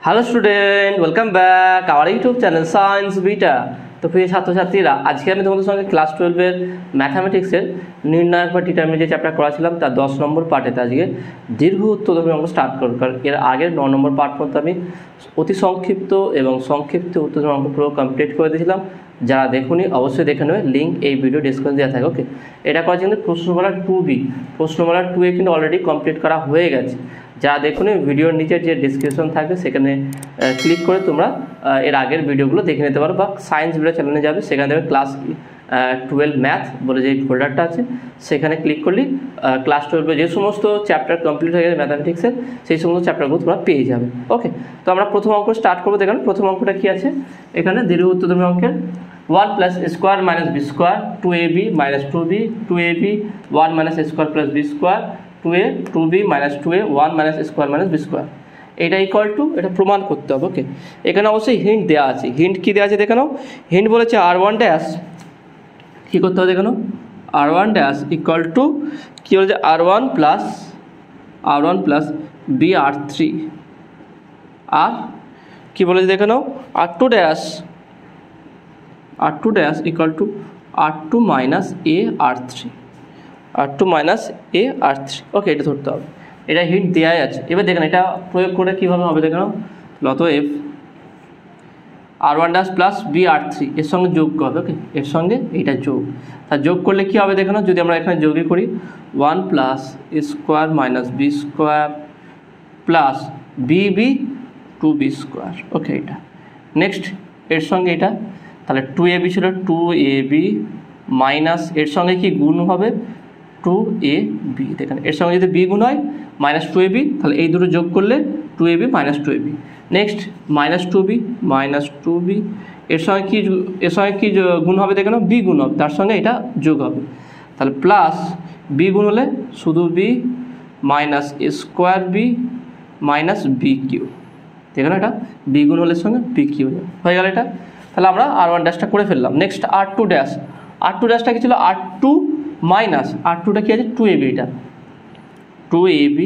Hello student, welcome back our YouTube channel science beta. তো প্রিয় ছাত্রছাত্রীরা, আজকে আমি তোমাদের সঙ্গে ক্লাস 12-এর ম্যাথামেটিক্সের নির্ণায়ক বা ডিটারমিনেন্ট যে চ্যাপ্টার করাছিলাম তার 10 নম্বর পার্টেতে আজকে দীর্ঘ উত্তরধর্মী অঙ্ক স্টার্ট করব। কারণ এর আগের 9 নম্বর পার্ট পর্যন্ত আমি অতি সংক্ষিপ্ত এবং সংক্ষিপ্ত উত্তরধর্মী অঙ্ক পুরো কমপ্লিট করে দিয়েছিলাম। যারা দেখুনি অবশ্যই দেখে নেবে, লিঙ্ক এই ভিডিও ডিসক্রিপশনে দেওয়া থাকে। ওকে, এটা করার জন্য প্রশ্নমালা 2B, প্রশ্নমালা 2A কিন্তু অলরেডি কমপ্লিট করা হয়ে গেছে। যারা দেখুন ভিডিওর নিচে যে ডিসক্রিপশন থাকবে সেখানে ক্লিক করে তোমরা এর আগের ভিডিওগুলো দেখে নিতে পারো, বা সায়েন্স ভিডিও চ্যানেলে যাবে, সেখানে দেখবে ক্লাস 12 ম্যাথ বলে যে ফোল্ডারটা আছে সেখানে ক্লিক করলে ক্লাস 12 যে সমস্ত চ্যাপ্টার কমপ্লিট হয়ে গেছে ম্যাথামেটিক্সের সেই সমস্ত চ্যাপ্টারগুলো তোমরা পেয়ে যাবে। ওকে, তো আমরা প্রথম অঙ্ক স্টার্ট করবো। দেখুন প্রথম অঙ্কটা কী আছে এখানে, দীর্ঘ উত্তরধর্মী অঙ্কের 1 + a² - b² 2ab - 2b 2ab 1 - a² + b² 2a 2b - 2a 1 - a² - b²। এটা ইকুয়াল টু, এটা প্রমাণ করতে হবে। ওকে, এখানে অবশ্যই হিন্ট দেওয়া আছে। হিন্ট কী দেওয়া আছে দেখে নাও। হিন্ট বলেছে r1 ড্যাশ, কী করতে হবে দেখে নাও, r1 ড্যাশ ইকুয়াল টু কী বলেছে, r1 + br3, আর কী বলেছে দেখে নাও, r2 dash equal to r2 - ar3, r2 - ar3। ওকে, এটা ধরতে হবে, এটা হিন্ট দেওয়াই আছে। এবার দেখেন এটা প্রয়োগ করে কীভাবে হবে দেখে নাও। অতএব r1 ড্যাশ প্লাস br3 এর সঙ্গে যোগ হবে। ওকে, এর সঙ্গে এইটা যোগ, তা যোগ করলে কী হবে দেখে নাও। যদি আমরা এখানে যোগই করি 1 + a² - b² plus bb 2b²। ওকে, এটা নেক্সট এর সঙ্গে এটা, তাহলে 2ab ছিল 2ab মাইনাস এর সঙ্গে কি গুণ হবে 2ab। দেখেন এর সঙ্গে যদি b গুণ হয় -2ab, তাহলে এই দুটো যোগ করলে 2ab - 2ab। নেক্সট -2b এর সঙ্গে কি গুণ হবে দেখেন, b গুণ হবে, তার সঙ্গে এটা যোগ হবে, তাহলে প্লাস b গুণ হলে শুধু b minus a² b minus bq। দেখেন এটা b গুণ হলে সঙ্গে bq হয়ে গেল এটা। তাহলে আমরা r1 ড্যাশটা করে ফেললাম। নেক্সট r2 ড্যাশটা কি ছিল, r2টা কি আছে 2ab, এটা 2ab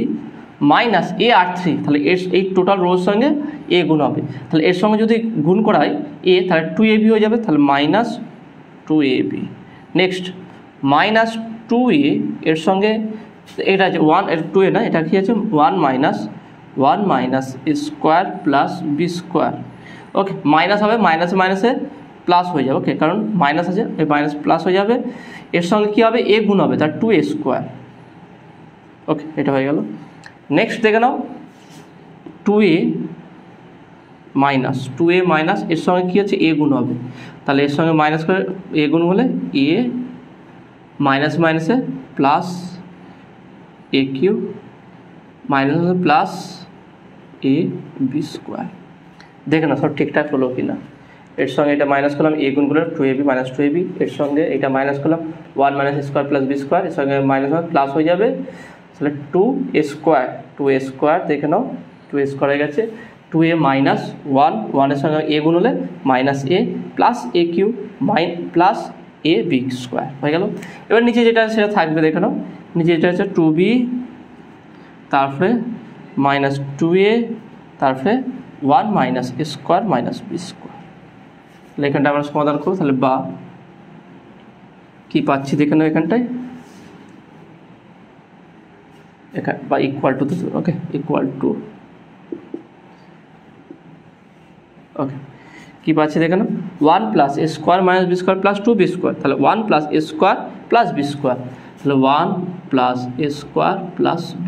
মাইনাস ar3, তাহলে এই টোটাল রোর সঙ্গে a গুণ হবে, তাহলে এর সঙ্গে যদি গুণ করা হয় a, তাহলে 2ab হয়ে যাবে, তাহলে -2ab। নেক্সট -2a এর সঙ্গে এটা আছে 1, এটা 2a না, এটা কি আছে 1 - a² প্লাস b²। ওকে, মাইনাস হবে, মাইনাসে প্লাস হয়ে যাবে। ওকে, কারণ মাইনাস আছে, এই মাইনাস প্লাস হয়ে যাবে, এর সঙ্গে কী হবে a গুণ হবে, তার 2a²। ওকে, এটা হয়ে গেল। নেক্সট দেখে নাও 2a মাইনাস এর সঙ্গে কী আছে a গুণ হবে, তাহলে এর সঙ্গে মাইনাস করে a গুণ হলে a মাইনাসে plus a³ minus plus ab²। দেখে না সব ঠিকঠাক হলো কি না। এর সঙ্গে এটা মাইনাস করলাম, a গুণ করলাম 2ab - 2ab, এর সঙ্গে এটা মাইনাস করলাম 1 - a² + b², এর সঙ্গে মাইনাস প্লাস হয়ে যাবে, তাহলে 2a²। দেখে নাও 2a² হয়ে গেছে, 2a - 1 এর সঙ্গে a গুণ হলে -a plus a³ plus ab² হয়ে গেল। এবার নিচে যেটা সেটা থাকবে দেখে নাও, নিচে যেটা হচ্ছে 2b, তারপরে -2a, তারপরে 1 - a² - b²। তাহলে এখানটা আমরা সমাধান করবো, তাহলে বা কি পাচ্ছি দেখে নাও এখানটায়, এখানে বা equal to. Okay, equal to, okay কী পাচ্ছি দেখে নাও 1 + a² - b² প্লাস 2b², তাহলে 1 + a² প্লাস b², তাহলে 1 + a² প্লাস b²,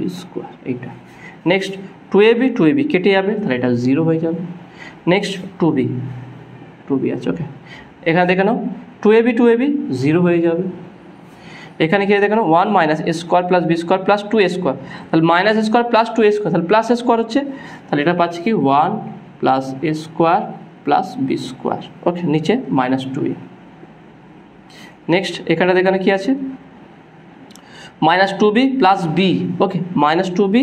এইটা। নেক্সট 2ab কেটে যাবে, তাহলে এটা 0 হয়ে যাবে। নেক্সট 2b আছে। ওকে, এখানে দেখে নাও 2ab 0 হয়ে যাবে। এখানে কি দেখে নাও 1 - a² plus b² plus 2a², তাহলে -a² প্লাস 2a², তাহলে প্লাস a² হচ্ছে, তাহলে এটা পাচ্ছি কি 1 + a² প্লাস b²। ওকে, নিচে -2a। নেক্সট এখানে দেখানো কি আছে, -2b প্লাস b। ওকে, -2b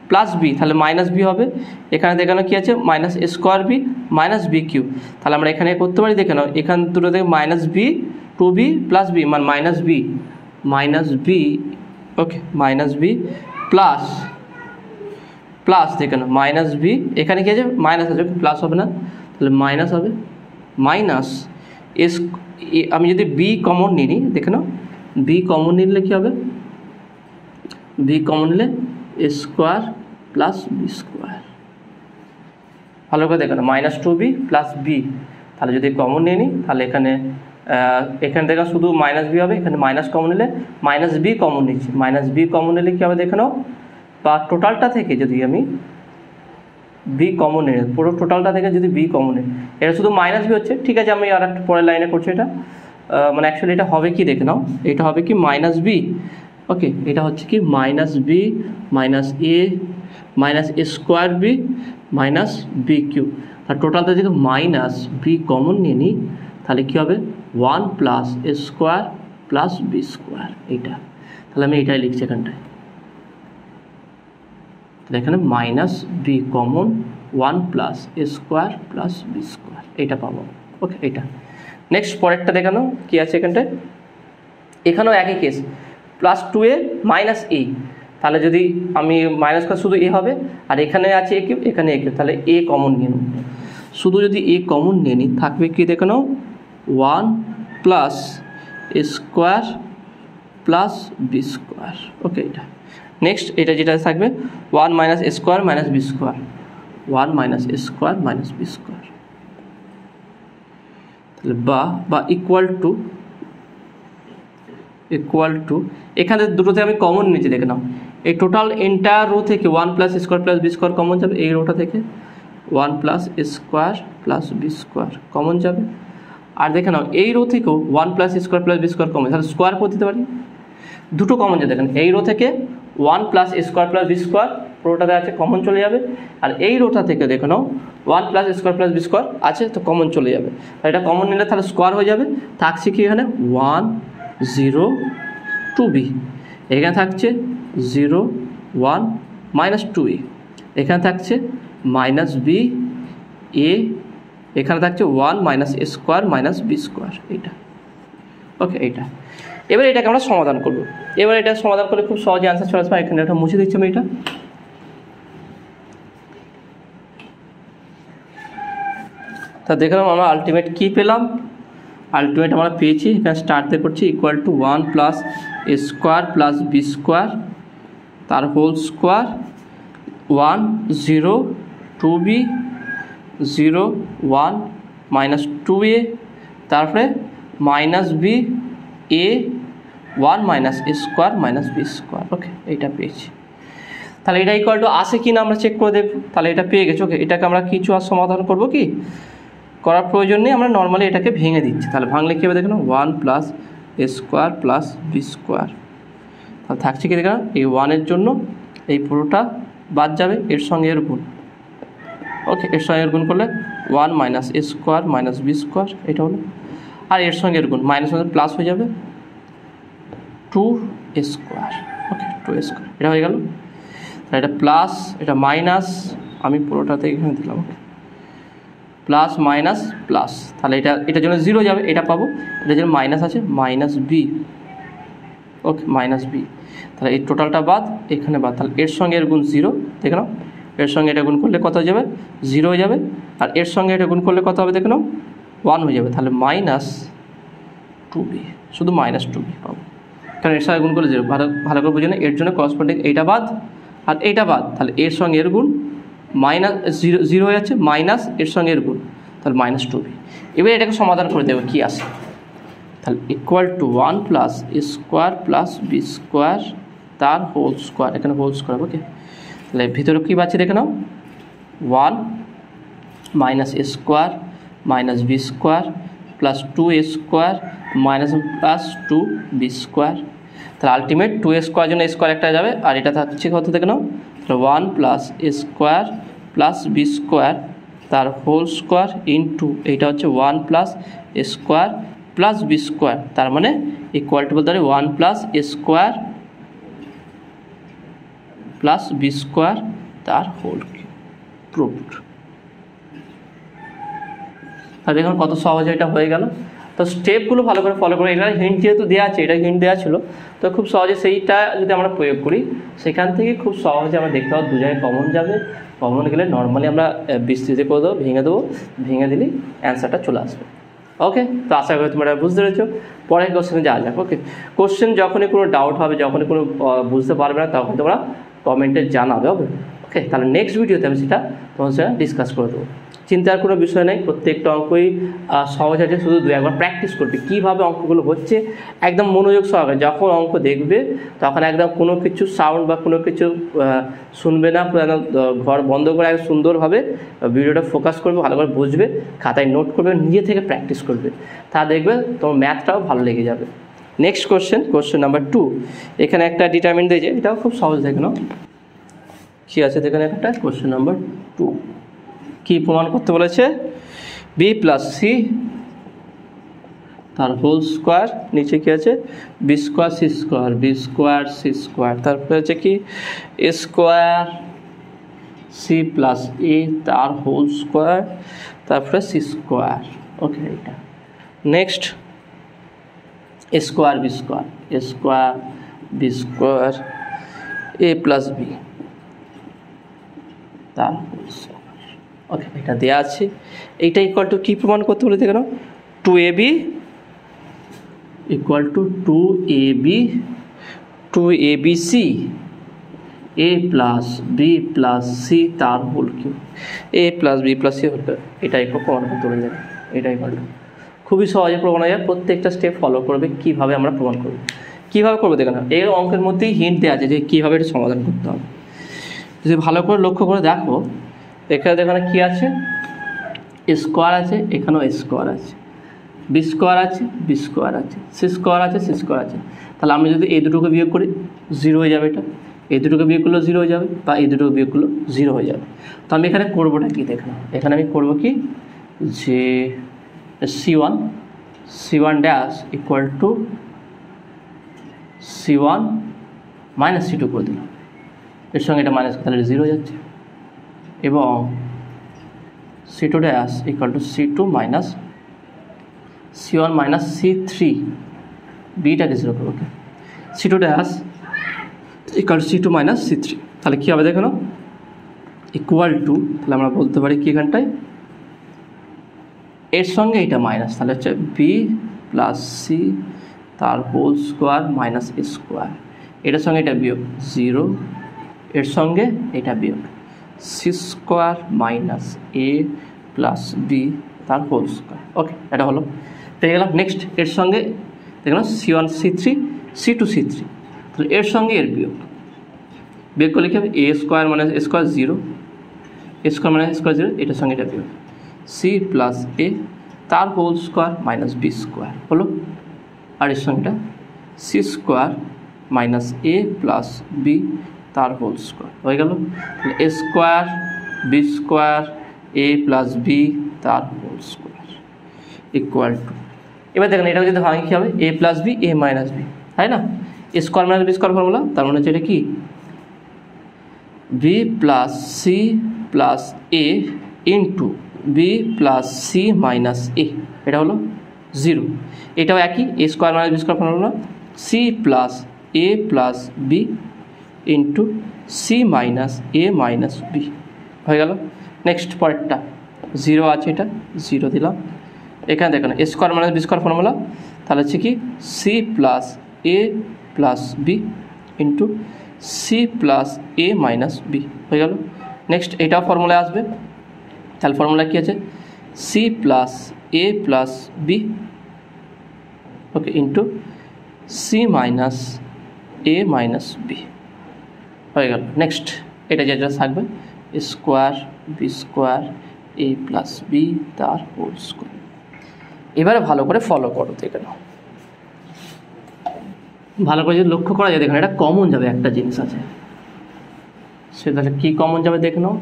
প্লাস b, তাহলে -b হবে। এখানে দেখানো কি আছে -a² b মাইনাস bq, তাহলে আমরা এখানে করতে পারি দেখে নাও, এখান দুটো থেকে -b 2b প্লাস b মানে -b। ওকে, -b প্লাস প্লাস দেখে নাও মাইনাস বি, এখানে কি আছে মাইনাস আছে, প্লাস হবে না, তাহলে মাইনাস হবে মাইনাস এস, আমি যদি বি কমন নিই দেখে নাও, বি কমন নিলে কী হবে, বি কমন নিলে a square plus B square, ভালো করে দেখো না, minus two b plus B, তাহলে যদি কমন নিয়ে নিই তাহলে এখানে থেকে শুধু মাইনাস বি হবে, এখানে মাইনাস কমন নিলে মাইনাস বি কমন নিচ্ছি, মাইনাস বি কমন নিলে কী হবে দেখে নাও, বা টোটালটা থেকে যদি আমি বি কমন নিই, পুরো টোটালটা থেকে যদি বি কমন নিই, এটা শুধু মাইনাস বি হচ্ছে, ঠিক আছে আমি আর একটা পরের লাইনে করছি এটা, মানে অ্যাকচুয়ালি এটা হবে কি দেখে নাও, এটা হবে কি মাইনাস বি, ওকে এটা হচ্ছে কি মাইনাস বি মাইনাস এ square B minus B Q, আর টোটালটা যদি মাইনাস বি কমন নিয়ে নিই তাহলে কী হবে 1 plus A square plus B square, এইটা, তাহলে আমি এটাই লিখছি এখানটায়, তাহলে এখানে minus B common 1 plus A square plus B square, এইটা পাবো, ওকে এইটা। নেক্সট পরেরটা দেখানো কী আছে এখানটায়, এখানেও একই কেস, প্লাস টু এ মাইনাস এ, তাহলে যদি আমি মাইনাস করে শুধু এ হবে, আর এখানে আছে এ কিউব, এখানে এ কিউব, তাহলে এ কমন নিয়ে নেব, শুধু যদি এ কমন নিয়ে নিই থাকবে কি দেখে নাও 1 plus A square plus B square, okay এটা। নেক্সট এটা যেটা থাকবে 1 মাইনাস এ square minus B square, 1 minus এ স্কোয়ার মাইনাস বি স্কোয়ার, তাহলে বা ইকুয়াল টু এখানে দুটোতে আমি কমন নিচ্ছি দেখে নাও, এই টোটাল এন্টায়ার রো থেকে 1 plus A square plus B square common যাবে, এই রোটা থেকে 1 plus A square plus B square common যাবে, আর দেখে নাও এই রো থেকেও 1 plus A square plus B square common, তাহলে স্কোয়ার করে দিতে পারি, দুটো কমন যাবে, দেখেন এই রো থেকে 1 plus A square plus B square পুরোটাতে আছে কমন চলে যাবে, আর এই রোটা থেকে দেখে নাও 1 plus A square plus B square আছে তো কমন চলে যাবে, আর এটা কমন নিলে তাহলে স্কোয়ার হয়ে যাবে, থাকছে কি এখানে 1 0 2b, এখানে থাকছে 0 1 মাইনাস 2a, এখানে থাকছে মাইনাস বি এ, এখানে থাকছে 1 মাইনাস এ স্কোয়ার মাইনাস বি স্কোয়ার, এইটা, ওকে এইটা। এবার এটাকে আমরা সমাধান করব, এবার এটা সমাধান করলে খুব সহজে অ্যান্সার চলে আসবে, এখানে একটা মুছে দিচ্ছি আমি এটা, তা দেখলাম আমরা আলটিমেট কী পেলাম, আলটিমেট আমরা পেয়েছি, এখানে স্টার্টতে করছি equal to 1 plus A square plus B square তার whole square 1 0 2b 0 1 minus 2a, তারপরে minus B A 1 minus A square minus B square, okay এইটা পেয়েছি, তাহলে এটা ইকুয়াল টু আসে কি না আমরা চেক করে দেখব, তাহলে এটা পেয়ে গেছে, ওকে এটাকে আমরা কিছু আর সমাধান করব কি করার প্রয়োজন নেই, আমরা নর্মালি এটাকে ভেঙে দিচ্ছি, তাহলে ভাঙলে কী হবে দেখুন 1 plus A square plus B square, তাহলে থাকছে কি দেখুন এই 1-এর জন্য এই পুরোটা বাদ যাবে, এর সঙ্গে এর গুণ, ওকে এর সঙ্গে এর গুণ করলে 1 মাইনাস এ স্কোয়ার মাইনাস বি স্কোয়ার এটা হলো, আর এর সঙ্গে এর গুণ মাইনাস মাইনাস প্লাস হয়ে যাবে 2 A square, okay 2 A square এটা হয়ে গেল, তাহলে এটা প্লাস এটা মাইনাস, আমি পুরোটাতে এখানে দিলাম, ওকে প্লাস মাইনাস প্লাস, তাহলে এটার জন্য 0 যাবে, এটা পাবো, এটার জন্য মাইনাস আছে minus b, okay minus B, তাহলে এই টোটালটা বাদ এখানে বাদ, তাহলে এর সঙ্গে এর গুণ 0, দেখে নাও এর সঙ্গে এটা গুণ করলে কত হয়ে যাবে 0 হয়ে যাবে, আর এর সঙ্গে এটা গুণ করলে কত হবে দেখে নাও 1 হয়ে যাবে, তাহলে মাইনাস 2b, শুধু মাইনাস 2b পাবো, কারণ এর সঙ্গে গুণ করলে 0, ভালো করে বুঝে না, এর জন্য করসপন্ডিং এইটা বাদ আর এইটা বাদ, তাহলে এর সঙ্গে এর গুণ মাইনাস 0 হয়ে যাচ্ছে, মাইনাস এর সঙ্গে এর গুণ, তাহলে মাইনাস 2b, এবার এটাকে সমাধান করে দেবো কী আসে, তাহলে equal to 1 plus A square plus B square তার হোল স্কোয়ার, এখানে হোল স্কোয়ার, ওকে তাহলে ভিতরে কী পাচ্ছি দেখে নাও 1 minus A square minus B square plus 2 A square minus plus 2 B square, তাহলে আলটিমেট 2 এ স্কোয়ার জন্য স্কোয়ার একটা যাবে, আর এটা থাকছে কত দেখে নাও 1 plus A square plus B square তার হোল স্কোয়ার ইন্টু এইটা হচ্ছে 1 plus A square plus B square, তার মানে ইকুয়াল টু বলতে পারি 1 plus A square plus B square তার হোল প্রুভড। তাহলে দেখুন কত সহজে এটা হয়ে গেল, তো স্টেপগুলো ভালো করে ফলো করে, এটা হিন্ট যেহেতু দেওয়া আছে, এটা হিন্ট দেওয়া ছিল, তো খুব সহজে সেইটা যদি আমরা প্রয়োগ করি সেখান থেকে খুব সহজে আমরা দেখতে পাবো 2 জায়গায় কমন যাবে। কমন গেলে নর্মালি আমরা বিস্তৃত করে দেবো, ভেঙে দিলেই অ্যান্সারটা চলে আসবে। ওকে, তো আশা করি তোমরা বুঝতে পেরেছো। পরের কোশ্চেনে যাওয়া যাক। ওকে, কোশ্চেন যখনই কোনো ডাউট হবে, যখনই কোনো বুঝতে পারবে না, তখন তোমরা কমেন্টে জানাবে। ওকে, তাহলে নেক্সট ভিডিওতে আমি সেটা তোমার সাথে ডিসকাস করে দেবো। চিন্তার কোনো বিষয় নেই, প্রত্যেকটা অঙ্কই সহজ আছে, শুধু 2-1বার প্র্যাকটিস করবে কীভাবে অঙ্কগুলো হচ্ছে একদম মনোযোগ সহকারে। যখন অঙ্ক দেখবে তখন একদম কোনো কিছু সাউন্ড বা কোনো কিছু শুনবে না, ঘর বন্ধ করে একদম সুন্দরভাবে ভিডিওটা ফোকাস করবে, ভালো করে বুঝবে, খাতায় নোট করবে, নিজে থেকে প্র্যাকটিস করবে, তা দেখবে তোমার ম্যাথটাও ভালো লেগে যাবে। নেক্সট কোশ্চেন নাম্বার 2, এখানে একটা ডিটারমিনেন্ট দিয়েছে, এটাও খুব সহজ দেখে নাও কী আছে। দেখেন একটা কোশ্চেন নাম্বার 2 কি প্রমাণ করতে বলেছে, বি প্লাস সি তার হোল স্কোয়ার, নিচে কি আছে b square c square, B square c square, তারপরে হচ্ছে কি এ স্কোয়ার সি প্লাস এ তার হোল স্কোয়ার, তারপরে সি স্কোয়ার। ওকে, এটা next a square B square a plus b তার হোল স্কোয়ার। ওকে, এটা দেওয়া আছে। এইটা ইকুয়াল টু কী প্রমাণ করতে বলে দেখো, 2ab equal to 2abc a plus B plus C তার whole cube, A plus B plus C whole cube. এটা ইকুয়াল প্রমাণ করতে বলে দেখো, এটা ইকুয়াল টু খুবই সহজে প্রমাণ হয়ে যায়। প্রত্যেকটা স্টেপ ফলো করবে, কীভাবে আমরা প্রমাণ করবো, কীভাবে করবো দেখো না, এই অঙ্কের মধ্যেই হিন্ট দেওয়া আছে যে কীভাবে এটা সমাধান করতে হবে। যদি ভালো করে লক্ষ্য করে দেখো, এখানে কী আছে, স্কোয়ার আছে, এখানেও স্কোয়ার আছে, বি স্কোয়ার আছে, বি স্কোয়ার আছে, সি স্কোয়ার আছে, সি স্কোয়ার আছে। তাহলে আমি যদি এই দুটোকে বিয়োগ করি 0 হয়ে যাবে, এটা এই দুটোকে বিয়োগ করলেও 0 হয়ে যাবে, বা এই দুটোকে বিয়োগ করলেও 0 হয়ে যাবে। তো আমি এখানে করবোটা কি দেখলাম, এখানে আমি করবো কি যে c1 dash equal to c1 minus c2 করে দিলাম, এর সঙ্গে এটা মাইনাস, তাহলে 0 হয়ে যাচ্ছে, এবং c2 dash equal to c2 minus c1 minus c3, বিটাকে 0 করবো। ওকে, c2 dash equal to c2 minus c3, তাহলে কী হবে দেখো না, ইকুয়াল টু, তাহলে আমরা বলতে পারি কি এখানটায় এর সঙ্গে এটা মাইনাস, তাহলে হচ্ছে বি প্লাস সি তার হোল স্কোয়ার মাইনাস এ স্কোয়ার, এটার সঙ্গে এটা বিয়োগ 0, এর সঙ্গে এটা বিয়োগ সি স্কোয়ার মাইনাস এ প্লাস বি তার হোল স্কোয়ার। ওকে, এটা হলো, পেয়ে গেলাম। নেক্সট এর সঙ্গে দেখলাম c1 c3 c2 c3, তাহলে এর সঙ্গে এর বিয়োগ করলে কি হবে, a square minus A square 0, a square minus square 0, এটার সঙ্গে এটা বিয়োগ সি প্লাস এ তার whole square minus B square হলো, আর এর সঙ্গে এটা সি স্কোয়ার মাইনাস এ প্লাস বি তার হোল স্কোয়ার হয়ে গেল। A square B square a plus b তার হোল স্কোয়ার ইকুয়াল টু, এবার দেখেন এটা যদি ভাঙি কী হবে, a plus b a minus b, তাই না, A square minus B square formula, তার মানে হচ্ছে এটা কি B plus C plus A into B plus C minus A, এটা হলো 0, এটাও একই, A square minus B square formula, C plus A plus B into C minus A minus B হয়ে গেল। নেক্সট পরেরটা 0 আছে, এটা 0 দিলাম, এখানে দেখেন A square minus B square formula, তাহলে হচ্ছে কি C plus A plus B into C plus A minus B হয়ে গেল। নেক্সট এটাও ফর্মুলায় আসবে, তাহলে ফর্মুলা কী আছে, C plus A plus B, okay, into C minus A minus B হয়ে গেল। নেক্সট এটা যেটা থাকবে square B square a plus b তার হোল স্কোয়ার। এবারে ভালো করে ফলো করো, দেখে নাও, ভালো করে যদি লক্ষ্য করা যায় দেখুন এটা কমন যাবে, একটা জিনিস আছে, সেটা কি কমন যাবে দেখে নাও,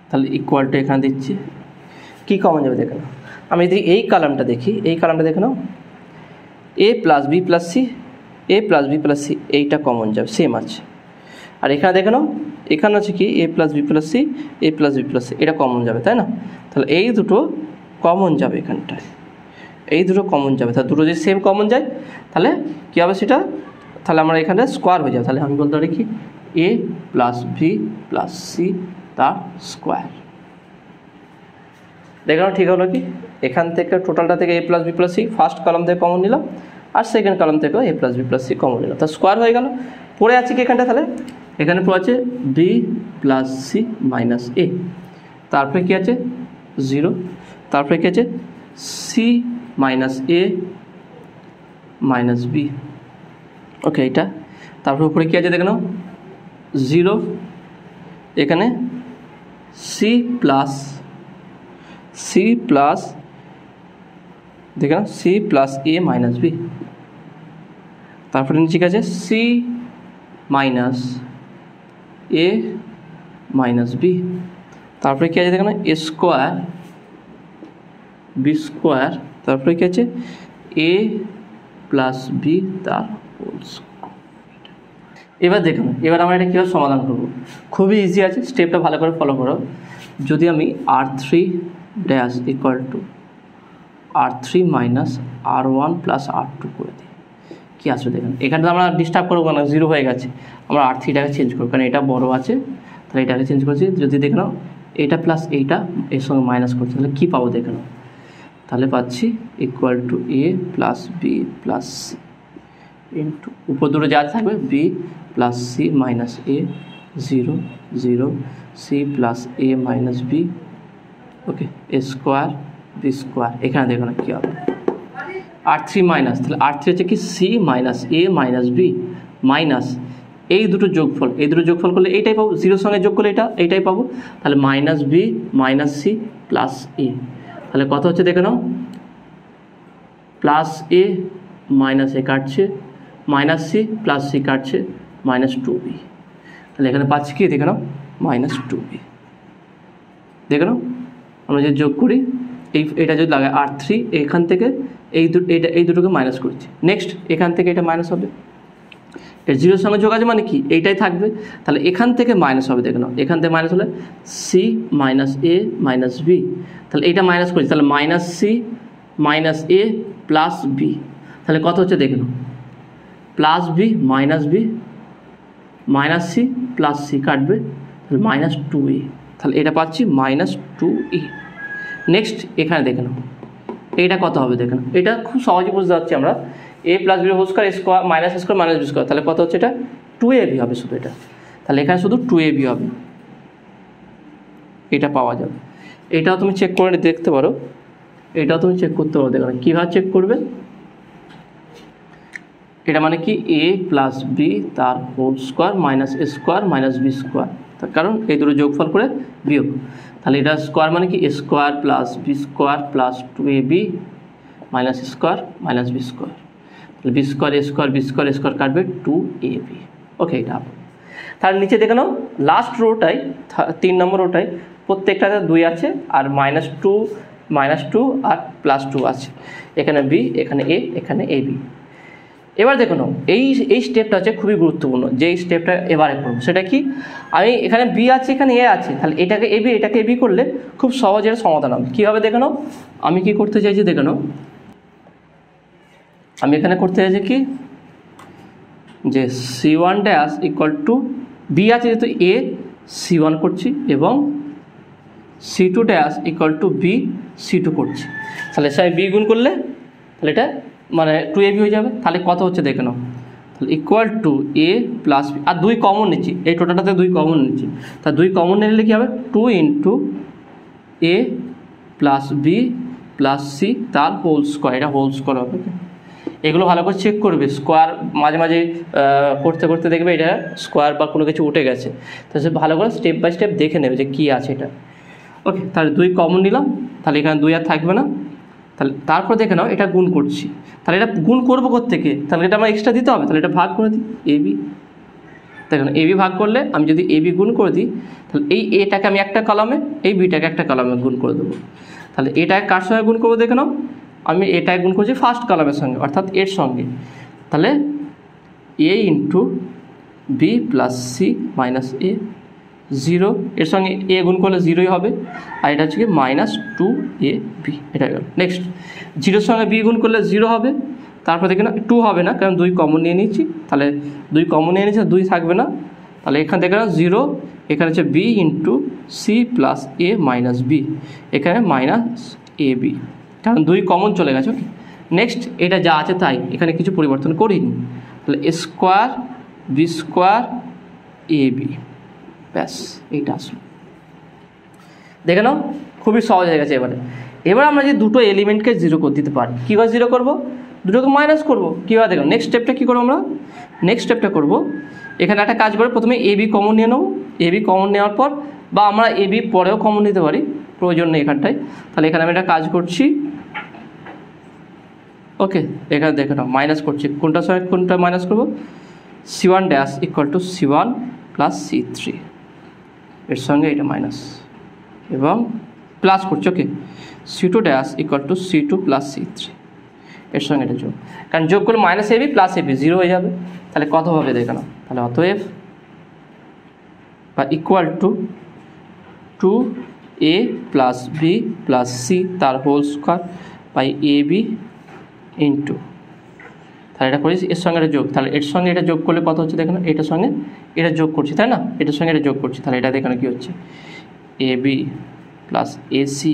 তাহলে ইকুয়াল টু এখানে দিচ্ছি, কী কমন যাবে দেখে নাও, আমি যদি এই কালামটা দেখি, এই কালামটা দেখে নাও, এ প্লাস বি প্লাস সি, এ প্লাস বি প্লাস সি, এইটা কমন যাবে, সেম আছে, আর এখানে দেখে নাও, এখানে আছে কি A plus B plus C, A plus B plus C, এটা কমন যাবে, তাই না? তাহলে এই দুটো কমন যাবে এখানটায়, এই দুটো কমন যাবে। তাহলে দুটো যদি সেম কমন যায় তাহলে কী হবে সেটা, তাহলে আমরা এখানে স্কোয়ার হয়ে যাবে। তাহলে আমি বলতে পারি কি A plus B plus C তার স্কোয়ার। দেখো ঠিক হলো কি, এখান থেকে টোটালটা থেকে A plus B plus C first column থেকে কমন নিলাম, আর সেকেন্ড কলাম থেকেও A plus B plus C common নিলাম, তাহলে স্কোয়ার হয়ে গেল। পড়ে আছে কি এখানটা, তাহলে এখানে পড়ে আছে বি প্লাস সি মাইনাস এ, তারপরে কী আছে 0, তারপরে কী আছে C minus A minus b, ওকে এটা। তারপরে উপরে কী আছে দেখে নাও 0, এখানে সি প্লাস দেখে নাও সি প্লাস এ মাইনাস বি, তারপরে নিচে কী আছে C minus A minus B, তারপরে কী আছে দেখে নাও এ স্কোয়ার বি স্কোয়ার, তারপরে কী আছে এ প্লাস বি তার হোল স্কোয়ার। এবার দেখুন, এবার আমরা এটা কীভাবে সমাধান করব, খুবই ইজি আছে, স্টেপটা ভালো করে ফলো করো। যদি আমি R3 dash equal to R3 minus R1 plus R2 করে দিই, কী আসবে দেখুন, এখানে তো আমরা ডিস্টার্ব করবো না, 0 হয়ে গেছে, আমরা R3টাকে চেঞ্জ করবো, কারণ এটা বড় আছে, তাহলে এটাকে চেঞ্জ করছি। যদি দেখে নাও এইটা প্লাস এইটা এর সঙ্গে মাইনাস করছি, তাহলে কী পাবো দেখে নাও, তাহলে পাচ্ছি equal to a plus B plus c into উপর দুটো যা থাকবে b plus C minus A 0 0 c plus A minus b, okay a square B square. এখানে দেখো না কী হবে R3 মাইনাস, তাহলে R3 হচ্ছে কি C minus A minus B minus এই দুটো যোগফল, এই দুটো যোগফল করলে এইটাই পাবো, 0 সঙ্গে যোগ করলে এইটাই পাবো, তাহলে minus B minus C plus A, তাহলে কত হচ্ছে দেখে নাও প্লাস এ মাইনাস এ কাটছে, মাইনাস সি প্লাস সি কাটছে মাইনাস 2b, তাহলে এখানে পাচ্ছি কি দেখে নাও মাইনাস 2b। দেখে নাও আমরা যদি যোগ করি এটা যদি লাগাই R3, এখান থেকে এই দুটোকে মাইনাস করছি, নেক্সট এখান থেকে এটা মাইনাস হবে, এর 0 সঙ্গে যোগ আছে মানে কি এইটাই থাকবে, তাহলে এখান থেকে মাইনাস হবে। দেখে নাও এখান থেকে মাইনাস হলে C minus A minus B, তাহলে এইটা মাইনাস করছি, তাহলে মাইনাস সি মাইনাস এ প্লাস বি, তাহলে কত হচ্ছে দেখে নাও plus B minus C plus C কাটবে, তাহলে মাইনাস 2a, তাহলে এটা পাচ্ছি মাইনাস 2a। নেক্সট এখানে দেখে নাও এইটা কত হবে দেখে নাও, এটা খুব সহজে বুঝতে পারছি আমরা, A plus B whole square square minus square minus B square, তাহলে কত হচ্ছে এটা 2ab হবে শুধু এটা, তাহলে এখানে শুধু 2ab হবে, এটা পাওয়া যাবে। এটাও তুমি চেক করে দেখতে পারো, এটাও তুমি চেক করতে পারো, দেখো কীভাবে চেক করবে, এটা মানে কি এ প্লাস বি তার হোল স্কোয়ার মাইনাস এ স্কোয়ার মাইনাস বি স্কোয়ার, তার কারণ এই দুটো যোগফল করে বিয়োগ, তাহলে এটা স্কোয়ার মানে কি এ square plus B square plus 2ab minus square minus B square, তাহলে B square A square B square square কাটবে 2ab, ওকে এটা হবে। তার নিচে দেখে নাও লাস্ট রোটাই 3 নম্বর রোটাই প্রত্যেকটাতে 2 আছে, আর -2 আর +2 আছে, এখানে বি এখানে এ এখানে ab। এবার দেখো নাও এই স্টেপটা হচ্ছে খুবই গুরুত্বপূর্ণ, যে স্টেপটা এবারে করবো সেটা কি, আমি এখানে বি আছে এখানে এ আছে, তাহলে এটাকে এবি করলে খুব সহজের সমাধান হবে। কীভাবে দেখে নাও, আমি কি করতে চাইছি দেখে নাও, আমি এখানে করতে চাইছি কি যে c1 dash equal to B আছে যেহেতু এ c1 করছি এবং c2 dash equal to B c2 করছি, তাহলে সে বি গুণ করলে তাহলে এটা মানে 2ab হয়ে যাবে। তাহলে কত হচ্ছে দেখে নাও, তাহলে equal to a plus b, আর 2 কমন নিচ্ছি, এই টোটালটাতে 2 কমন নিচ্ছি, তা 2 কমন নিলে কী হবে 2 ইন্টু এ প্লাস বি প্লাস সি তার হোল স্কোয়ার, এটা হোল স্কোয়ার হবে। এগুলো ভালো করে চেক করবে, স্কোয়ার মাঝে মাঝে করতে করতে দেখবে এটা স্কোয়ার বা কোনো কিছু উঠে গেছে, তাহলে ভালো করে স্টেপ বাই স্টেপ দেখে নেবে যে কী আছে এটা। ওকে, তাহলে 2 কমন নিলাম, তাহলে এখানে 2 আর থাকবে না, তাহলে তারপর দেখে নাও এটা গুণ করছি, তাহলে এটা গুণ করবো কোত্থেকে, তাহলে এটা আমার এক্সট্রা দিতে হবে, তাহলে এটা ভাগ করে দিই এবি, দেখুন এবি ভাগ করলে আমি যদি এবি গুণ করে দিই, তাহলে এই এটাকে আমি একটা কলামে এই বিটাকে একটা কলামে গুণ করে দেবো, তাহলে এটাকে কার সঙ্গে গুণ করবো দেখে নাও, আমি এটাকে গুণ করছি ফার্স্ট কলামের সঙ্গে অর্থাৎ এর সঙ্গে, তাহলে A into B plus C minus এ, 0 এর সঙ্গে এ গুণ করলে 0ই হবে, আর এটা হচ্ছে কি মাইনাস 2ab, এটা গেল। নেক্সট 0-র সঙ্গে বি গুণ করলে 0 হবে, তারপর দেখে না 2 হবে না, কারণ 2 কমন নিয়ে নিচ্ছি, তাহলে 2 কমন নিয়ে নিচ্ছে, 2 থাকবে না, তাহলে এখানে দেখে না 0, এখানে হচ্ছে বি ইন্টু সি প্লাস এ মাইনাস বি, এখানে মাইনাস এ বি, কারণ 2 কমন চলে গেছে। ওকে, নেক্সট এটা যা আছে তাই, এখানে কিছু পরিবর্তন করিনি, তাহলে এ square B square A B, ব্যাস এইটা আসলো। দেখে নাও খুবই সহজ হয়ে গেছে। এবার আমরা যে দুটো এলিমেন্টকে 0 করে দিতে পারি, কীভাবে 0 করবো, দুটোকে মাইনাস করবো, কীভাবে দেখো। নেক্সট স্টেপটা কী করবো আমরা, নেক্সট স্টেপটা করবো, এখানে একটা কাজ করে প্রথমে এ বি কমন নিয়ে নেবো, এ বি কমন নেওয়ার পর, বা আমরা এ বি পরেও কমন নিতে পারি, প্রয়োজন নেই এখানটায়। তাহলে এখানে আমি একটা কাজ করছি, ওকে, এখানে দেখে নাও মাইনাস করছি, কোনটার সঙ্গে কোনটা মাইনাস করবো, C1 dash equal to C1 plus C3, এর সঙ্গে এটা মাইনাস, এবং প্লাস করছি, ওকে, C2 dash equal to C2 plus C3, এর সঙ্গে এটা যোগ, কারণ যোগ করলে মাইনাস এবি প্লাস এবি 0 হয়ে যাবে, তাহলে কত হবে দেখে নাও, তাহলে অতএব বা equal to 2a plus B plus C তার whole square by A B into, তাহলে এটা করেছি এর সঙ্গে এটা যোগ, তাহলে এর সঙ্গে এটা যোগ করলে কত হচ্ছে দেখে না, এটার সঙ্গে এটা যোগ করছি, তাই না, এটার সঙ্গে এটা যোগ করছি, তাহলে এটা দেখে না কী হচ্ছে, এ B plus A C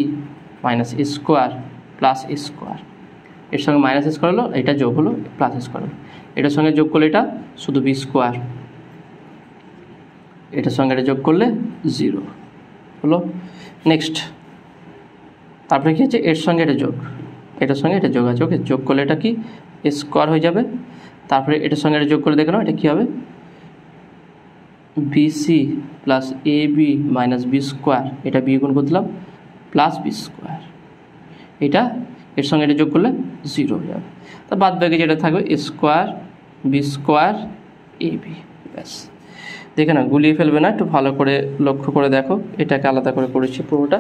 minus A square plus A square, এর সঙ্গে মাইনাস স্কোয়ার হলো, এটা যোগ হলো প্লাস স্কোয়ার হলো, এটার সঙ্গে যোগ করলে এটা শুধু বি স্কোয়ার, এটার সঙ্গে এটা যোগ করলে 0 হলো। নেক্সট তারপরে কী হচ্ছে, এর সঙ্গে এটা যোগ, এটার সঙ্গে এটা যোগ আছে, ওকে, যোগ করলে এটা কি স্কোয়ার হয়ে যাবে, তারপরে এটার সঙ্গে এটা যোগ করলে দেখে নাও এটা কী হবে, BC plus a b minus B square, এটা বি গুণ করলাম প্লাস বি স্কোয়ার, এটা এর সঙ্গে এটা যোগ করলে 0 হয়ে যাবে, তা বাদ বাকি যেটা থাকবে এ square B square A B, ব্যাস। দেখে না গুলিয়ে ফেলবে না, একটু ভালো করে লক্ষ্য করে দেখো, এটাকে আলাদা করে করেছি পুরোটা,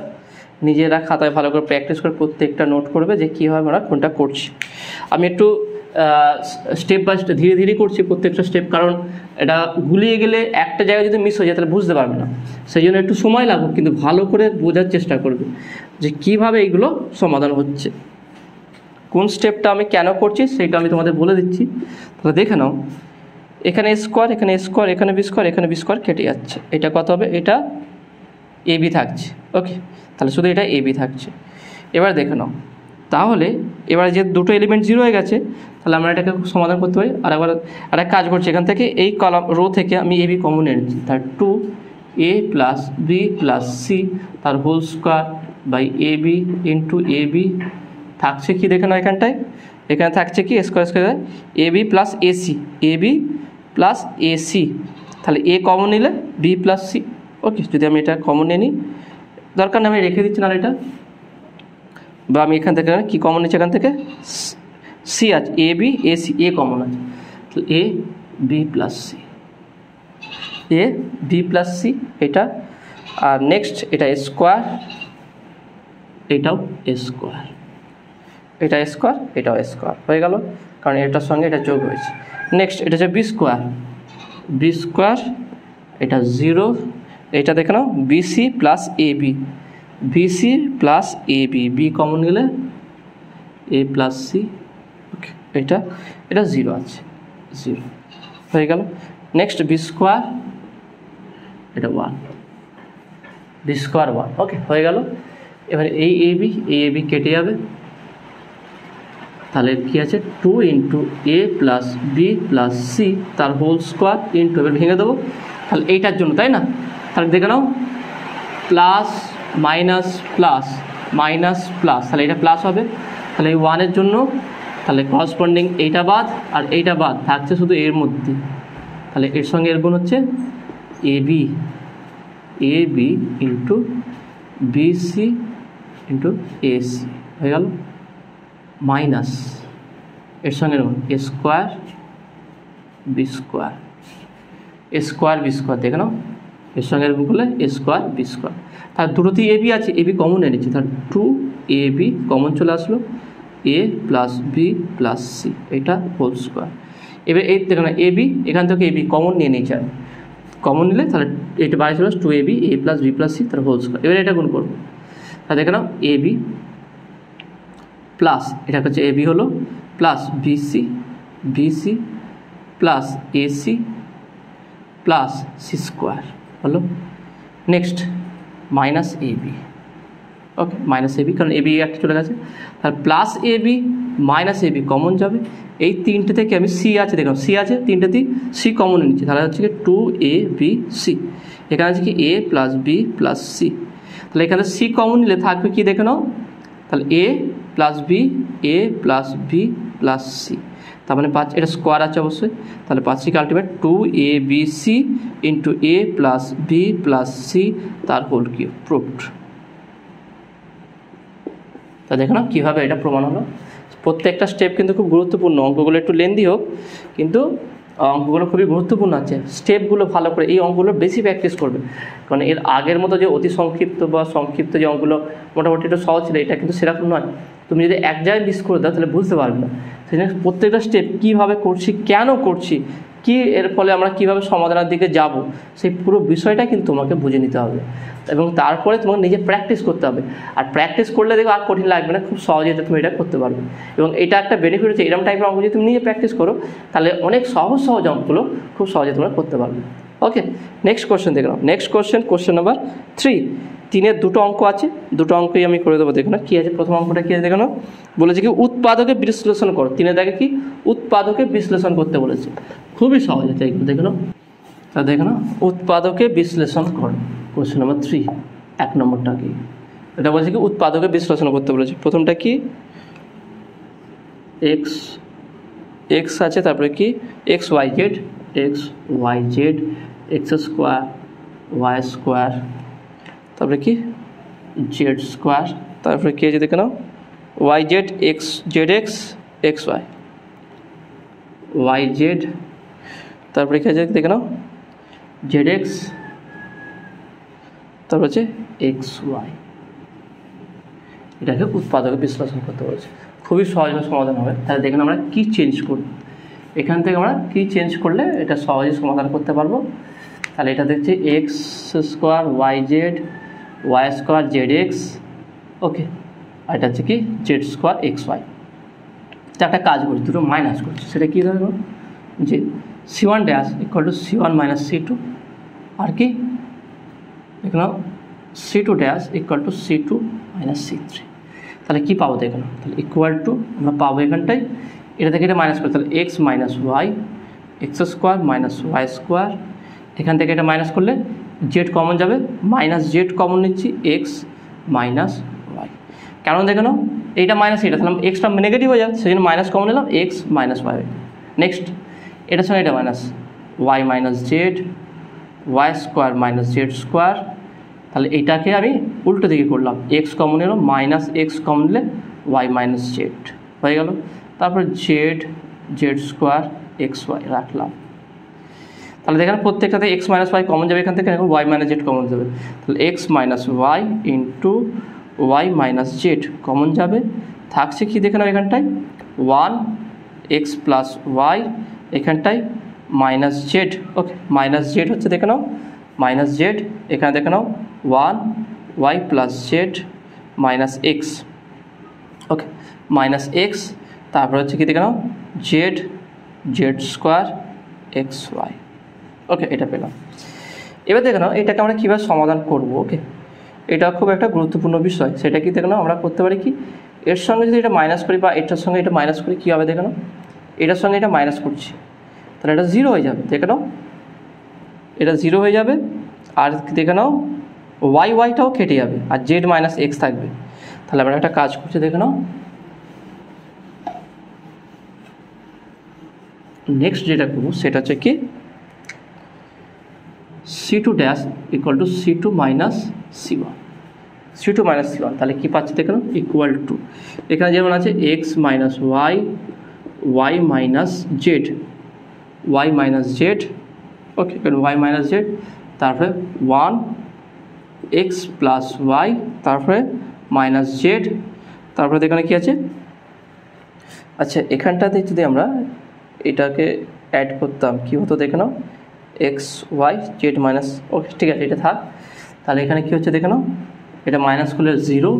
নিজেরা খাতায় ভালো করে প্র্যাকটিস করে প্রত্যেকটা নোট করবে যে কীভাবে আমরা কোনটা করছি। আমি একটু স্টেপ বাই স্টেপ ধীরে ধীরে করছি প্রত্যেকটা স্টেপ, কারণ এটা গুলিয়ে গেলে একটা জায়গায় যদি মিস হয়ে যায় তাহলে বুঝতে পারবে না, সেই জন্য একটু সময় লাগুক, কিন্তু ভালো করে বোঝার চেষ্টা করবে যে কীভাবে এইগুলো সমাধান হচ্ছে, কোন স্টেপটা আমি কেন করছি সেইটা আমি তোমাদের বলে দিচ্ছি। তাহলে দেখে নাও, এখানে স্কোয়ার, এখানে স্কোয়ার, এখানে বি স্কোয়ার, এখানে বি স্কোয়ার কেটে যাচ্ছে, এটা কত হবে, এটা এ বি থাকছে, ওকে, তাহলে শুধু এটা এ বি থাকছে। এবার দেখে নাও, তাহলে এবার যে দুটো এলিমেন্ট 0 হয়ে গেছে, তাহলে আমরা এটাকে সমাধান করতে পারি। আর একবার আরেক কাজ করছি, এখান থেকে এই কলাম রো থেকে আমি এ বি কমন এনেছি, তার 2a plus B plus C তার whole square by A B into A B থাকছে কি দেখে নাও, এখানে থাকছে কি square square A B plus AC, A B plus AC, তাহলে এ কমন নিলে বি প্লাস সি, ওকে, যদি আমি এটা কমন নিয়ে নিই, দরকার না আমি রেখে দিচ্ছি না এটা, বা আমি এখান থেকে কী কমন নিচ্ছি, এখান থেকে সি আছে, A B A C, A common আছে, তাহলে A B plus C, A B plus C এটা, আর নেক্সট এটা স্কোয়ার, এটাও স্কোয়ার, এটা স্কোয়ার, এটাও স্কোয়ার হয়ে গেল, কারণ এটার সঙ্গে এটা যোগ হয়েছে। নেক্সট এটা হচ্ছে বি স্কোয়ার, এটা 0, এটা দেখে নাও BC plus a B, BC plus a B, B common গেলে এ প্লাস সি, ওকে, এটা 0 আছে, 0 হয়ে গেল। নেক্সট বি স্কোয়ার, এটা 1, বি স্কোয়ার 1, ওকে, হয়ে গেল। এবারে এই এ বি কেটে যাবে, তাহলে কী আছে 2 ইন্টু এ প্লাস বি প্লাস সি তার হোল স্কোয়ার ইন্টু, এবার ভেঙে দেবো, তাহলে এইটার জন্য, তাই না, তাহলে দেখে নাও plus minus plus minus plus, তাহলে এটা প্লাস হবে, তাহলে এই 1-এর জন্য, তাহলে করসপন্ডিং এইটা বাদ আর এইটা বাদ থাকছে শুধু এর মধ্যে, তাহলে এর সঙ্গে এর গুণ হচ্ছে এ B into BC into AC হয়ে গেল, মাইনাস এর সঙ্গে A square B square, A square B square দেখে নাও, এর সঙ্গে এরকম করলে এ স্কোয়ার বি স্কোয়ার, তার দুটোতেই এ বি আছে, এ বি কমন এনেছি, তার 2ab কমন চলে আসলো, এ প্লাস বি প্লাস সি, এটা হোল স্কোয়ার, এবার এই দেখো না এ বি, এখান থেকে এ বি কমন নিয়ে নিয়েছি আমি, কমন নিলে তাহলে এটা বাইরে চলে আসে 2ab a plus b plus c তার হোল স্কোয়ার। এবার এটা গুণ করবো, তাহলে দেখে নাও এ বি প্লাস এটা হচ্ছে এ বি হলো plus bc plus ac plus c square হলো। Next minus a b, okay minus a b, কারণ এ বি একটা চলে গেছে, তাহলে plus a b minus a b common যাবে। এই তিনটে থেকে আমি সি আছে দেখলাম, সি আছে তিনটেতেই সি কমন নিচ্ছি, তাহলে হচ্ছে কি 2ab c, এখানে আছে কি A plus B plus C, তাহলে এখানে সি কমন নিলে থাকবে কি দেখে নাও, তাহলে এ প্লাস বি প্লাস সি, তার মানে 5, এটা স্কোয়ার আছে অবশ্যই, তাহলে 5 কি আলটিমেট 2abc ইন্টু এ প্লাস বি প্লাস সি তার হোল কিউব, প্রুভড। তা দেখো না কীভাবে এটা প্রমাণ হলো। প্রত্যেকটা স্টেপ কিন্তু খুব গুরুত্বপূর্ণ, অঙ্কগুলো একটু লেন্দি হোক কিন্তু অঙ্কগুলো খুবই গুরুত্বপূর্ণ আছে, স্টেপগুলো ভালো করে এই অঙ্কগুলো বেশি প্র্যাকটিস করবে, কারণ এর আগের মতো যে অতি সংক্ষিপ্ত বা সংক্ষিপ্ত যে অঙ্কগুলো মোটামুটি একটু সহজ ছিল, এটা কিন্তু সেরকম নয়। তুমি যদি এক জায়গায় মিস করে দাও তাহলে বুঝতে পারবে না। সেই জন্য প্রত্যেকটা স্টেপ কীভাবে করছি, কেন করছি, কি এর ফলে আমরা কীভাবে সমাধানের দিকে যাব, সেই পুরো বিষয়টা কিন্তু তোমাকে বুঝে নিতে হবে এবং তারপরে তোমাকে নিজে প্র্যাকটিস করতে হবে। আর প্র্যাকটিস করলে দেখো আর কঠিন লাগবে না, খুব সহজে তুমি এটা করতে পারবে। এবং এটা একটা বেনিফিট হচ্ছে, এরকম টাইপের অঙ্ক যদি তুমি নিজে প্র্যাকটিস করো তাহলে অনেক সহজ অঙ্কগুলো খুব সহজে তোমরা করতে পারবে। ওকে, নেক্সট কোশ্চেন দেখে নাও। নেক্সট কোশ্চেন নাম্বার 3, 3-এর দুটো অঙ্ক আছে, দুটো অঙ্কই আমি করে দেবো। দেখো না কী আছে, প্রথম অঙ্কটা কী আছে দেখো না, বলেছে কি উৎপাদকে বিশ্লেষণ করো। 3-এর দেখে কি উৎপাদকে বিশ্লেষণ করতে বলেছে, খুবই সহজ আছে এইগুলো দেখো না। তা দেখো না উৎপাদকে বিশ্লেষণ করো, কোশ্চেন নাম্বার 3, 1 নম্বরটা কি, এটা বলছে কি উৎপাদকে বিশ্লেষণ করতে বলেছে। প্রথমটা কি এক্স আছে, তারপরে কি X Y Z X square Y square, তারপরে কি জেড স্কোয়ার, তারপরে কি আছে দেখে নাও Y Z X Y Z, তারপরে কি আছে দেখে নাও জেড এক্স, তারপর হচ্ছে এক্স ওয়াই। এটাকে উৎপাদকে বিশ্লেষণ করতে বলেছে, খুবই সহজভাবে সমাধান হবে। তাহলে দেখুন আমরা কী চেঞ্জ করব, এখান থেকে আমরা কী চেঞ্জ করলে এটা সহজে সমাধান করতে পারবো। তাহলে এটা দেখছি X square Y square Z X, okay, আর এটা হচ্ছে কি জেড স্কোয়ার এক্স ওয়াই। তো একটা কাজ করছি, দুটো মাইনাস করছি, সেটা কী ধরো যে c1 dash equal to c1 minus c2, আর কি দেখো c2 dash equal to c2 minus c3। তাহলে কী পাবো দেখো না, তাহলে ইকুয়াল টু আমরা পাবো এখানটায়, এটা থেকে এটা মাইনাস করি, তাহলে x minus y x square minus y square, এখান থেকে এটা মাইনাস করলে জেড কমন যাবে, মাইনাস জেড কমন নিচ্ছি এক্স মাইনাস ওয়াই, কারণ দেখো না এইটা মাইনাস এটা, তাহলে এক্সটা নেগেটিভ হয়ে যাবে, সেই জন্য মাইনাস কমন নিলাম এক্স মাইনাস ওয়াই। নেক্সট এটার সঙ্গে এটা minus Y minus z y square minus z square, তাহলে এইটাকে আমি উল্টো দিকে করলাম, এক্স কমন এলো মাইনাস এক্স কমন নিলে ওয়াই মাইনাস জেড হয়ে গেল, তারপর জেড স্কোয়ার এক্স ওয়াই রাখলাম। তাহলে দেখেন প্রত্যেকটাতে এক্স মাইনাস ওয়াই কমন যাবে এখান থেকে, এখন ওয়াই মাইনাস জেড কমন যাবে, তাহলে x minus Y into Y minus z common যাবে, থাকছে কি দেখে নাও এখানটায় 1 এক্স প্লাস ওয়াই, এখানটায় minus Z, okay minus z হচ্ছে দেখে নাও মাইনাস জেড, এখানে দেখে নাও 1 y plus z minus x, okay minus x, তারপর হচ্ছে কি দেখে নাও z square x Y, okay এটা পেলাম। এবার দেখে নাও এটাকে আমরা কীভাবে সমাধান করব, ওকে এটা খুব একটা গুরুত্বপূর্ণ বিষয়, সেটা কি দেখে নাও আমরা করতে পারি কি, এর সঙ্গে যদি এটা মাইনাস করি বা এটার সঙ্গে এটা মাইনাস করি কী হবে দেখে নাও, এটার সঙ্গে এটা মাইনাস করছি তাহলে এটা 0 হয়ে যাবে, দেখে নাও এটা 0 হয়ে যাবে, আর দেখে নাও ওয়াইটাও কেটে যাবে আর জেড মাইনাস এক্স থাকবে। তাহলে আমরা একটা কাজ করছি দেখে নাও, নেক্সট যেটা করবো সেটা হচ্ছে কি c2 dash equal to c2 minus c1, তাহলে কী পাচ্ছি দেখে নাও ইকুয়াল টু, এখানে যেমন আছে X minus Y minus Z, okay Y minus Z, তারপরে 1 এক্স প্লাস ওয়াই, তারপরে মাইনাস জেড, তারপরে এখানে কী আছে, আচ্ছা এখানটাতে যদি আমরা এটাকে অ্যাড করতাম কী হতো দেখে নাও, এক্স ওয়াই জেড মাইনাস, ওকে ঠিক আছে এটা থাক। তাহলে এখানে কী হচ্ছে দেখে নাও, এটা মাইনাস করলে 0,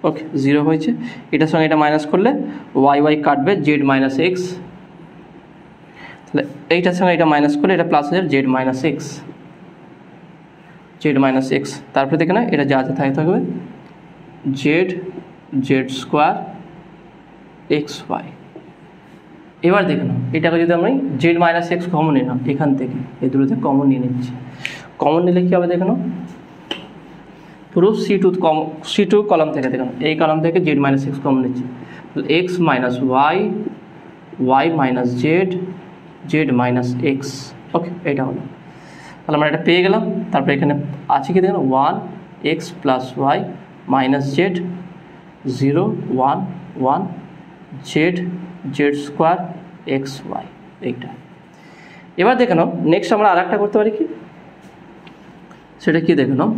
ওকে 0 হয়েছে। এটার সঙ্গে এটা মাইনাস করলে ওয়াই ওয়াই কাটবে, জেড মাইনাস এক্স, তাহলে এইটার সঙ্গে এটা মাইনাস করলে এটা প্লাস হয়ে যাবে z minus x, z minus x. তারপরে দেখে না এটা যা আছে তাই থাকবে z z square x y. এবার দেখে নাও এটাকে যদি আমি জেড মাইনাস এক্স কমন নিলাম এখান থেকে, এই দুটোতে কমন নিয়ে নিচ্ছি, কমন নিলে কী হবে দেখে নাও, পুরো C2 কলাম থেকে দেখে নাও, এই কলাম থেকে জেড মাইনাস এক্স কমন নিচ্ছি, তাহলে x minus Y, Y minus Z, Z minus x, okay এইটা হলো। তাহলে আমরা এটা পেয়ে গেলাম। তারপরে এখানে আছে কি দেখুন 1 x plus y minus z, 0 1 1 z z square x y, এইটা। এবার দেখে নাও নেক্সট আমরা আর একটা করতে পারি কি, সেটা কি দেখে নাও,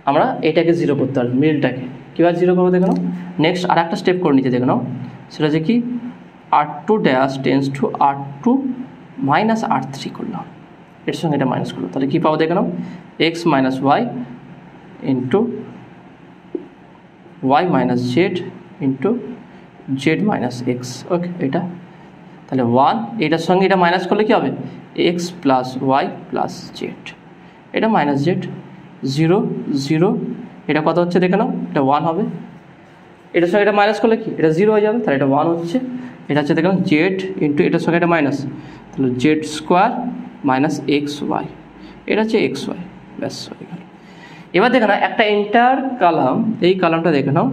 আমরা এটাকে 0 করতে পারি, মিলটাকে কীভাবে 0 করবো দেখে নাও। নেক্সট আর একটা স্টেপ করে নিচে দেখে নাও, সেটা হচ্ছে কি R2 dash tends to R2 minus R3 করলাম, এর সঙ্গে এটা মাইনাস করলো, তাহলে কী পাবো দেখে নাও, X minus Y into Y minus Z into Z minus x, okay এটা। তাহলে 1 এটার সঙ্গে এটা মাইনাস করলে কী হবে, x plus y plus z, এটা মাইনাস জেড, 0 0, এটা কত হচ্ছে দেখে নাও, এটা 1 হবে। এটার সঙ্গে এটা মাইনাস করলে কি এটা 0 হয়ে যাবে, তাহলে এটা 1 হচ্ছে। এটা হচ্ছে দেখলাম জেড ইন্টু এটার সঙ্গে এটা মাইনাস, তাহলে z square minus x y, এটা হচ্ছে এক্স ওয়াই, ব্যাস হয়ে গেল। এবার দেখে নাও একটা এন্টার কালাম, এই কালামটা দেখে নাও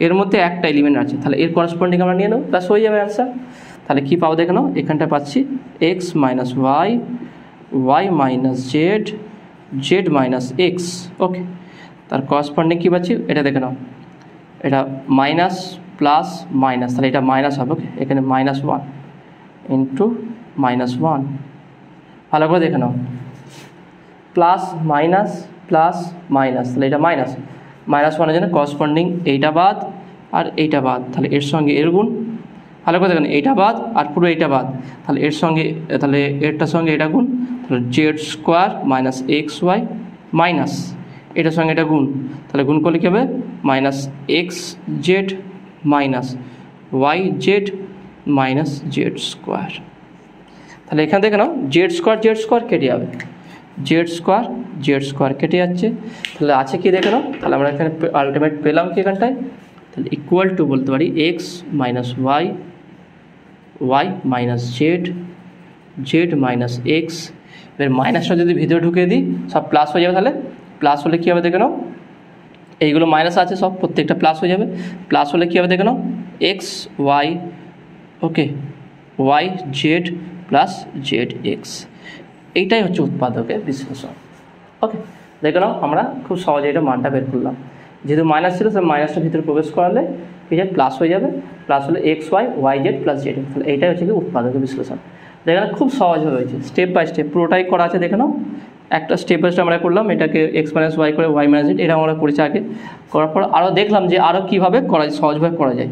এর মধ্যে একটা এলিমেন্ট আছে, তাহলে এর করেসপন্ডিং আমরা নিয়ে নেব, ব্যাস হয়ে যাবে অ্যান্সার। তাহলে কী পাবো দেখে নাও, এখানটা পাচ্ছি X minus Y, Y minus Z, Z minus x, okay. তার করেসপন্ডিং কী পাচ্ছি এটা দেখে নাও, এটা মাইনাস প্লাস মাইনাস, তাহলে এটা মাইনাস হবে, ওকে এখানে -1 ইন্টু -1, ভালো করে দেখে নাও, প্লাস মাইনাস প্লাস মাইনাস, তাহলে এটা -1 জন্য করেসপন্ডিং এইটা বাদ আর এইটা বাদ, তাহলে এর সঙ্গে এর গুণ, ভালো করে দেখেন এইটা বাদ আর পুরো এইটা বাদ, তাহলে এর সঙ্গে তাহলে এরটার সঙ্গে এটা গুণ, তাহলে z square minus x y minus এটার সঙ্গে এটা গুণ, তাহলে গুণ করলে কী হবে minus x z minus y z minus z square. তাহলে এখানে দেখে নাও জেড স্কোয়ার কেটে যাবে, জেড স্কোয়ার কেটে যাচ্ছে, তাহলে আছে কি দেখে নাও, তাহলে আমরা এখানে আলটিমেট পেলাম কি এখানটায়, তাহলে ইকুয়াল টু বলতে পারি X minus Y, Y minus Z, Z minus X. এবার মাইনাসটা যদি ভিতরে ঢুকিয়ে দিই সব প্লাস হয়ে যাবে, তাহলে প্লাস হলে কী হবে দেখে নাও, এইগুলো মাইনাস আছে সব প্রত্যেকটা প্লাস হয়ে যাবে, প্লাস হলে কী হবে দেখে নাও X Y, okay Y Z plus Z X, এইটাই হচ্ছে উৎপাদকের বিশ্লেষণ, ওকে। দেখে নাও আমরা খুব সহজে এটা মানটা বের করলাম, যেহেতু মাইনাস ছিল সে মাইনাসটা ভিতরে প্রবেশ করালে কি যায় প্লাস হয়ে যাবে, প্লাস হলে X Y Y Z plus Z X, তাহলে এইটাই হচ্ছে কি উৎপাদকের বিশ্লেষণ। দেখে না খুব সহজভাবে হয়েছে, স্টেপ বাই স্টেপ পুরোটাই করা আছে, দেখে নাও একটা স্টেপ বাই স্টেপ আমরা করলাম, এটাকে এক্স মাইনাস ওয়াই করে ওয়াই মাইনাস জেড, এটা আমরা করেছি আগে, করার পর আরও দেখলাম যে আরও কীভাবে করা যায়, সহজভাবে করা যায়,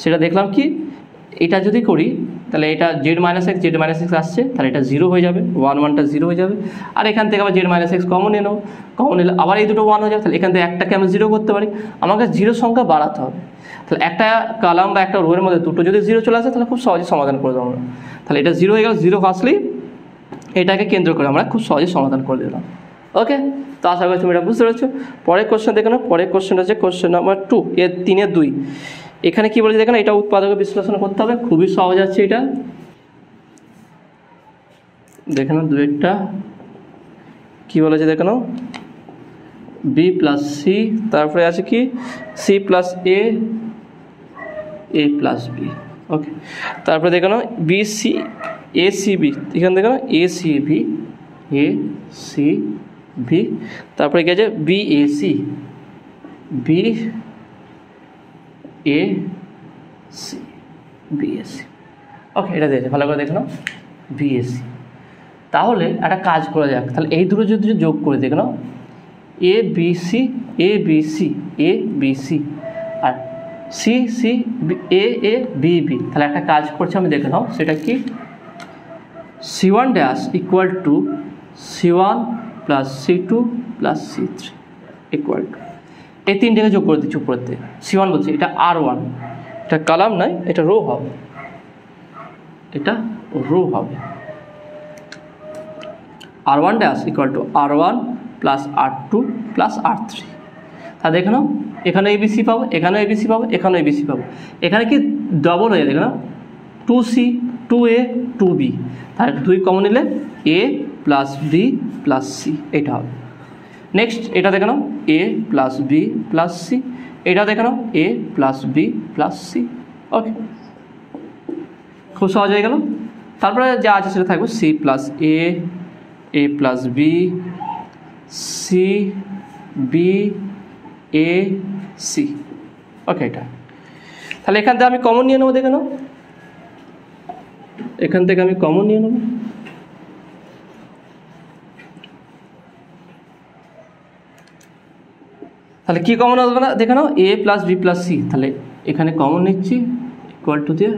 সেটা দেখলাম কি এটা যদি করি তাহলে এটা জেড মাইনাস এক্স আসছে, তাহলে এটা 0 হয়ে যাবে, 1টা 0 হয়ে যাবে, আর এখান থেকে আবার জেড মাইনাস এক্স কমন নিয়ে নেবো, কমন নিলে আবার এই দুটো 1 হয়ে যাবে, তাহলে এখান থেকে একটাকে আমি 0 করতে পারি, আমাকে 0 সংখ্যা বাড়াতে হবে, তাহলে একটা কলাম বা একটা রোয়ের মধ্যে দুটো যদি 0 চলে আসে তাহলে খুব সহজে সমাধান করে দেবো আমরা, তাহলে এটা 0 হয়ে গেল, 0 আসলেই এটাকে কেন্দ্র করে আমরা খুব সহজে সমাধান করে দিলাম, ওকে। তো আশা করি তুমি এটা বুঝতে পেরেছো। পরের কোশ্চেন দেখো না, পরের কোশ্চেনটা হচ্ছে কোশ্চেন নাম্বার 2 এর 3-2, এখানে কি বলেছে দেখেন, এটা উৎপাদকের বিশ্লেষণ করতে হবে, খুবই সহজ আছে এটা, দেখে নাও দুইটা কি বলেছে দেখে নাও, বি প্লাস সি, তারপরে আছে কি C plus A, A plus B, okay. তারপরে দেখে নাও B C A C B, এখানে দেখে নাও A C B, A C B, তারপরে কি আছে B A C, B A C, BSC, okay এটা দিয়েছে, ভালো করে দেখে নাও বিএসসি। তাহলে একটা কাজ করা যাক, তাহলে এই দুটো যদি যোগ করে দেখে নাও A B C R C C A A B B. তাহলে একটা কাজ করছে, আমি দেখে নাও সেটা কি, C1 dash equal to C1 plus C2 plus C3 equal to, এই তিনটাকে যোগ করে দিচ্ছি উপরেতে। C1 বলছি, এটা R1, এটা কলাম নয়, এটা রো হবে, এটা রো হবে। R1 dash equal to R1 plus R2 plus R3। তা দেখে নাও, এখানে ABC পাবো, এখানেও ABC পাবো, এখানেও ABC পাবো। এখানে কি ডবল হয়ে দেখে নাও, 2C 2A 2B, তাহলে 2 কমন নিলে A plus B plus C, এটা হবে। নেক্সট এটা দেখে নাও, A plus B plus C, এটা দেখে নাও A plus B plus C। ওকে, খুব সহজ হয়ে গেল। তারপরে যা আছে সেটা থাকবে C plus A plus B, C B A C। ওকে, এটা তাহলে এখান থেকে আমি কমন নিয়ে নেবো, দেখে নাও এখান থেকে আমি কমন নিয়ে নেব। তাহলে কি কমন আসবে না দেখে নাও, A plus B plus C। তাহলে এখানে কমন নিচ্ছি, ইকুয়াল টু দিয়ে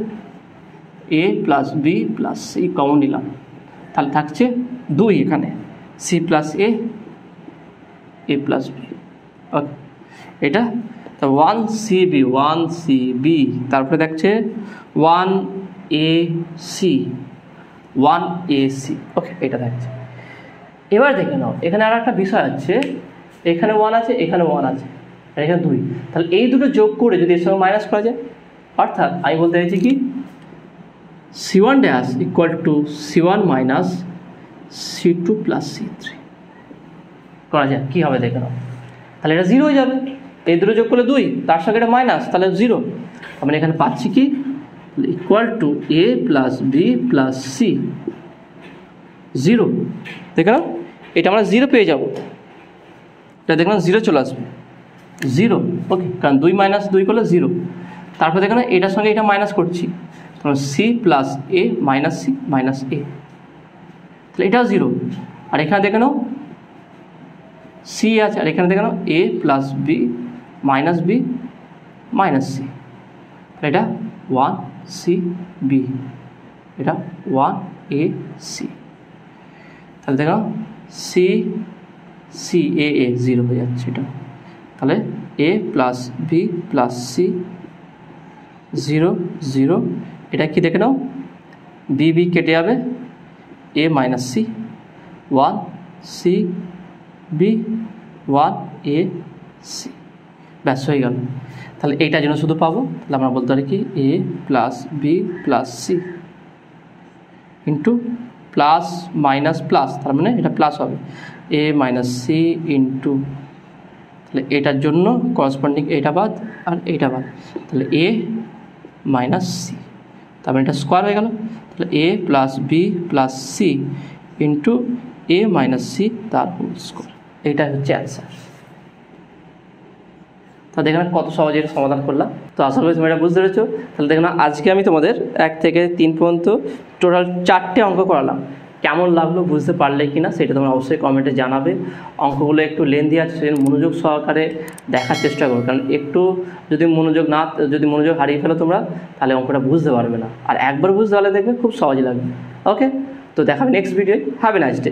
A plus B plus C common নিলাম, তাহলে থাকছে 2 এখানে, C plus A plus B। ওকে, এটা তো 1CB 1CB, তারপরে দেখছে 1AC 1AC। ওকে, এটা থাকছে। এবার দেখে নাও এখানে আর একটা বিষয় আছে, এখানে 1 আছে, এখানে 1 আছে, আর এখানে 2। তাহলে এই দুটো যোগ করে যদি এর সঙ্গে মাইনাস করা যায়, অর্থাৎ আমি বলতে চাইছি কি, C1 dash equal to C1 minus C2 plus C3 করা যায়, কী হবে দেখে নাও। তাহলে এটা 0 হয়ে যাবে, এই দুটো যোগ করলে 2, তার সঙ্গে এটা মাইনাস, তাহলে 0। আমরা এখানে পাচ্ছি কি, equal to A plus B plus C 0। দেখে নাও এটা আমরা 0 পেয়ে যাব, এটা দেখলাম 0 চলে আসবে 0। ওকে, কারণ 2 মাইনাস 2 করলে 0। তারপর দেখে নাও এটার সঙ্গে এটা মাইনাস করছি, কারণ C plus A minus C minus A, তাহলে এটাও 0। আর এখানে দেখে নাও C আছে, আর এখানে দেখে নাও A plus B minus B minus C, তাহলে এটা 1CB, এটা 1AC। তাহলে দেখো CAA 0 হয়ে যাচ্ছে এটা, তাহলে A plus B plus C 0 0। এটা কি দেখে নাও, BB কেটে যাবে, A minus C 1CB 1AC, ব্যাস হয়ে গেল। তাহলে এইটার জন্য শুধু পাবো, তাহলে আমরা বলতে পারি কি A plus B plus C into plus minus plus, তার মানে এটা প্লাস হবে A মাইনাস C ইন্টু, তাহলে এটার জন্য করসপন্ডিং এটা বাদ আর এইটা বাদ, তাহলে A মাইনাস C, তার মানে এটা স্কোয়ার হয়ে গেল। তাহলে A plus B plus C into A minus C তার হোল স্কোয়ার, এইটা হচ্ছে অ্যান্সার। তো দেখলাম কত সহজে এটা সমাধান করলাম। তো আশা করি তুমি এটা বুঝতে পেরেছো। তাহলে দেখলাম আজকে আমি তোমাদের 1 থেকে 3 পর্যন্ত টোটাল 4টে অঙ্ক করালাম। কেমন লাগলো, বুঝতে পারলে কি না সেটা তোমরা অবশ্যই কমেন্টে জানাবে। অঙ্কগুলো একটু লেন্দি আছে, সেজন্য মনোযোগ সহকারে দেখার চেষ্টা করো, কারণ একটু যদি মনোযোগ হারিয়ে ফেলো তোমরা, তাহলে অঙ্কটা বুঝতে পারবে না। আর একবার বুঝতে পারলে দেখবে খুব সহজ লাগবে। ওকে, তো দেখাবে next video. Have a nice day.